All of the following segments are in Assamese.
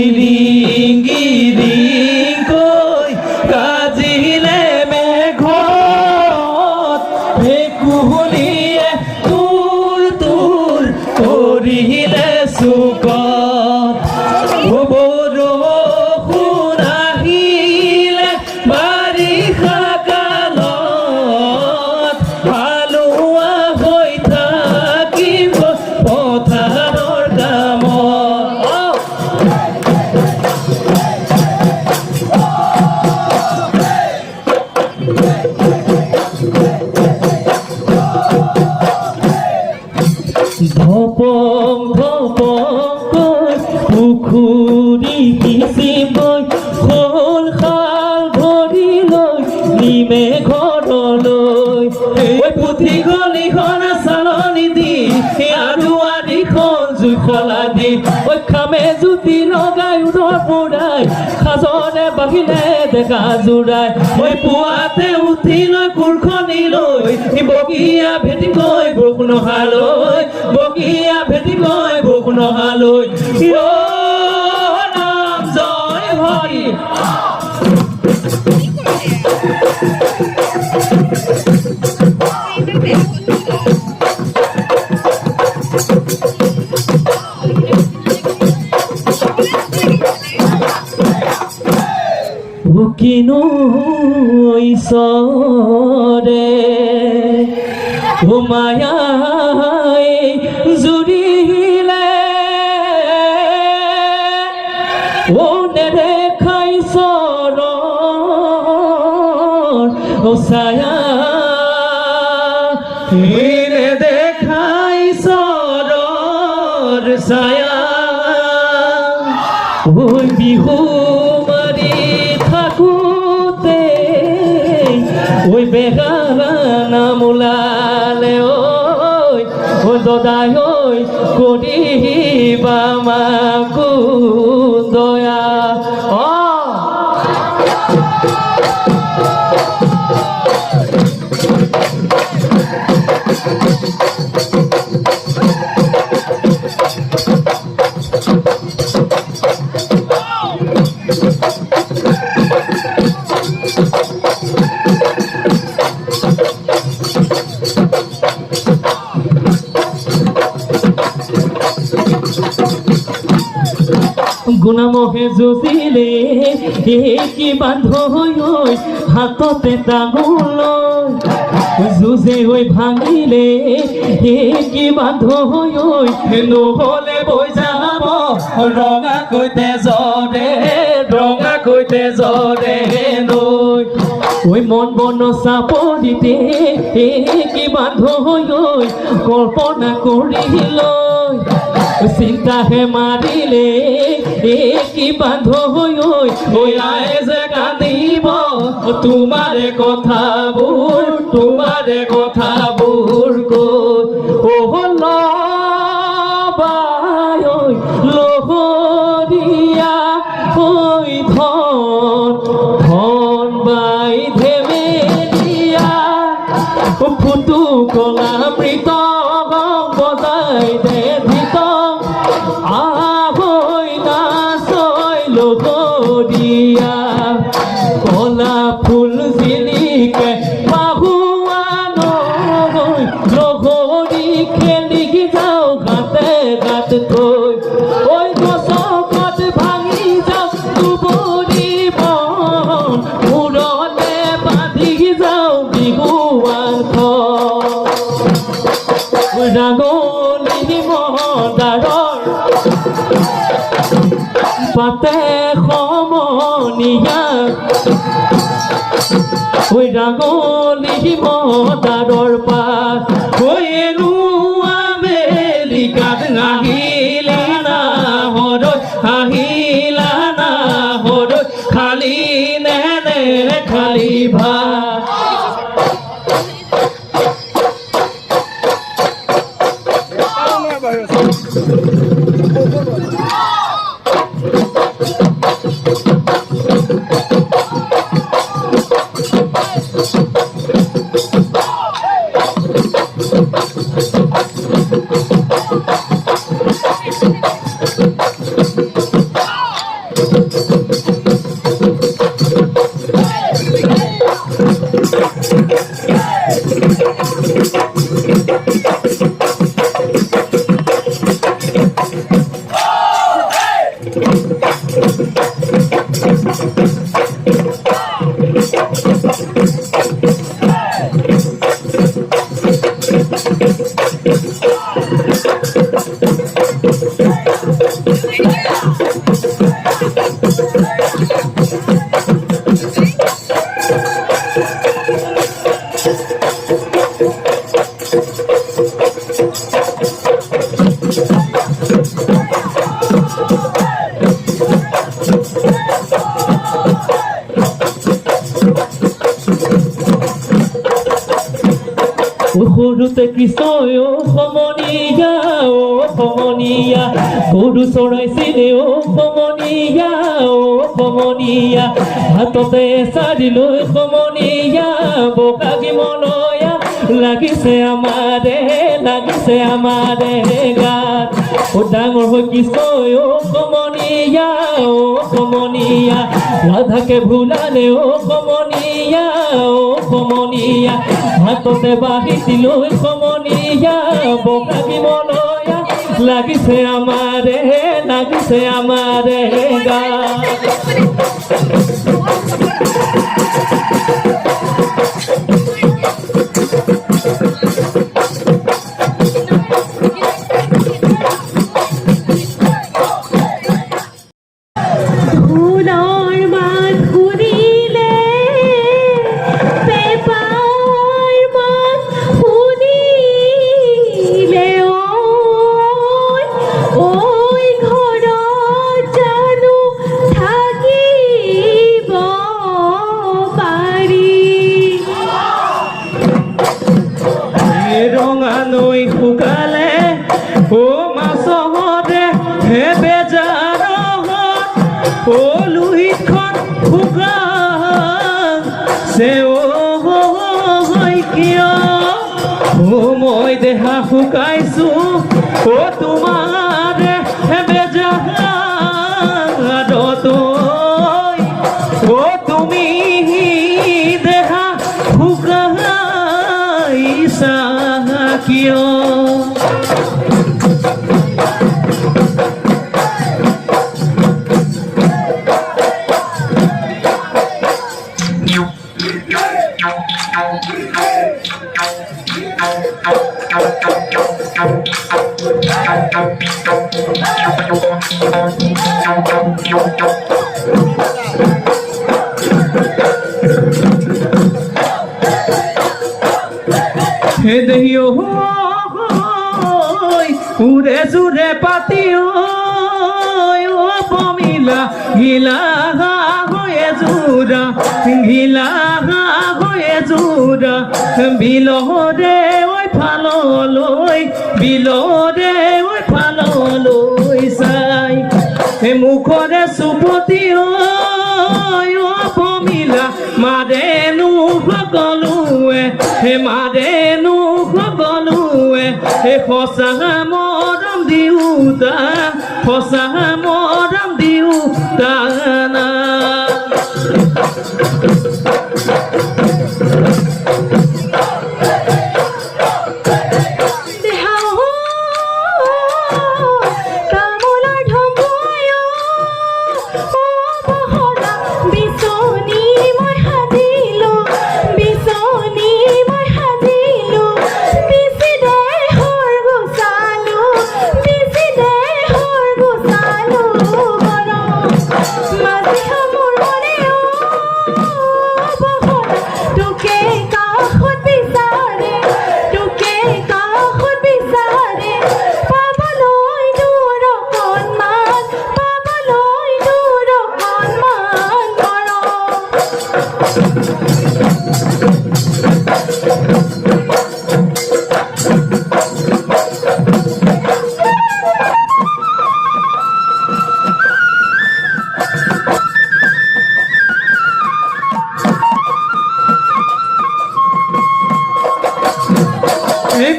গিৰিং গিৰিং কই কাজিলে মেঘত ভেকুলিয়ে তুৰ তুৰ কৰিলে চুকত বৰষুণ আহিলে বাৰিষা কালত হালোৱা হৈ থাকিব পথাৰৰ কামত ধপং ধপংকৈ পুখুৰী সিঁচিবই খোল খাল ভৰি লৈ নিমে ঘৰলৈ পুথি গলিখন চালনি দি আৰু আদিখন জুইশলা দি খামে জুতি লগাই উদৰ পোৰাই সাজনে বাহিলে ডেকা জোৰাই পুৱাতে উঠি লৈ কোৰখনি লৈ বগীয়া ভেটি গৈ বৰষুণ অহালৈ বগীয়া ভেটি গৈ বৰষুণ অহালৈ নাম জয় হৰি কিনো ঈশ্বৰে মায়াই জুৰিলে নেদেখাই চৰণৰ ছায়া নেদেখাই চৰণৰ ছায়া বিহু মাৰি থাকোঁতে বেগাৰা নাম ওলালে ঐ দদাই ঐ কৰিবা মাকো দয়া গুণামহে যুঁজিলে কি বান্ধ হৈ হাততে তামোল যুঁজে হৈ ভাঙিলে কি বান্ধ হৈ নহ'লে বৈ যাব ৰঙাকৈ তেজৰে নৈ মন বন চাপৰিতে কি বান্ধ হৈ কল্পনা কৰিলৈ চিন্তাহে মাৰিলে কি বান্ধ হৈ আই যে কান্দিব তোমাৰে কথাবোৰ লবাই লহৰীয়া হৈ ধন বাই ধেমেলীয়া ফুটু কলা মৃত বজাই দে লগৰীয়া কলা ফুল জিলিকে পাহুৱা নৈ লগৰী খেলি যাওঁ গাতে গাত থৈ গছত ভাঙি যাওঁ দুবৰি বন মূৰতে বান্ধি যাওঁ বিহুৱান ৰাগনি মদাৰৰ পাতে সমনীয়া ৰাগলি মদাৰৰ পাত আমেৰিকাত আহিলা না হৰৈ খালি নে খালি ভাত সৰুতে কৃষ্ণই সমনীয়া সমনীয়া গৰু চৰাইছিলে সমনীয়া হাততে এচাৰি লৈ সমনীয়া বগাগী মলয়া লাগিছে আমাৰে গাত ডাঙৰ হৈ কৃষ্ণই সমনীয়া ৰাধাকে ভুলালে সমনীয়া হাততে বাহিতি লৈ সমনীয়া বগাগী মলয়া লাগিছে আমাৰে গাত মই দেহা শুকাইছো তোমাৰ বেজাৰত তুমি দেহা শুকাইছা কিয় হে দেহিও উৰে জুৰে পাতি পমিলা গিলা হয়ে জোৰা বিলৰে ফাললৈ চাই মুখৰে চুপতি পমিলা মাৰেনো সকলোৱে সঁচা মৰম দিওঁতা না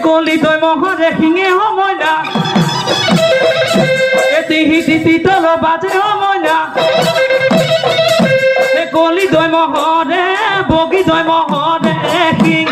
কলি তই মহরে শিঙে সময় এটি তল বাজে সময় কলি তই মহরে বগি তই মহরে শিং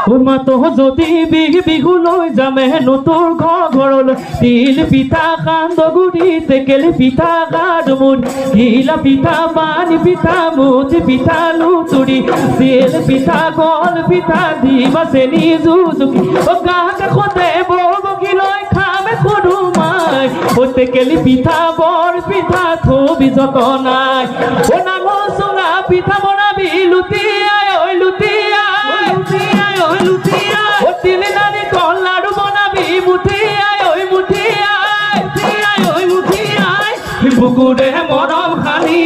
মাতো যদি বিহু লৈ যামে নতুন ঘৰলৈ তিল পিঠা সান্দগুৰি টেকেলি পিঠা গাডমুৰি ঘিলা পিঠা পানী পিঠা মুঠি পিঠা লুতুৰি তিল পিঠা কল পিঠা দিবা চেনি জুজুকি গাঁ কাষতে বগী লৈ খামে খুদুমাই টেকেলি পিঠা বৰ পিঠা থবি জকনাই নাঙল চুঙা পিঠা বনাবি লুটিয়াই ঐ লুটিয়াই ঐ লুটিয়াই তিলি নাৰিকল লাডু বনাবি মুঠিয়াই ঐ মুঠিয়াই ঐ মুঠিয়াই বুকুৰে মৰম সানি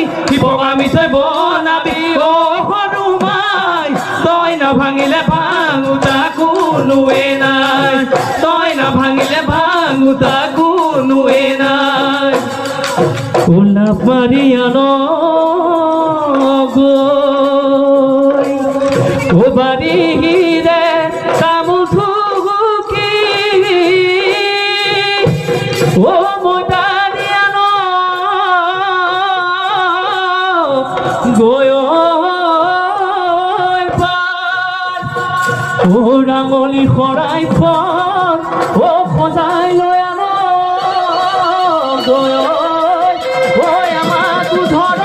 বগা মিঠৈ বনাবি অ হনুমাই তই নাভাঙিলে ভাঙোতা কোনোৱে নাই তই নাভাঙিলে ভাঙোতা কোনোৱে নাই গোলাপ মাৰিয়ানো গৈ ও বাৰীৰে তামোল থুকি ও মই বাৰীয়ানো গৈ ও ৰাঙলী শৰাইখন ও সজাই লৈ আনো গৈ ঐ আমাক ধৰ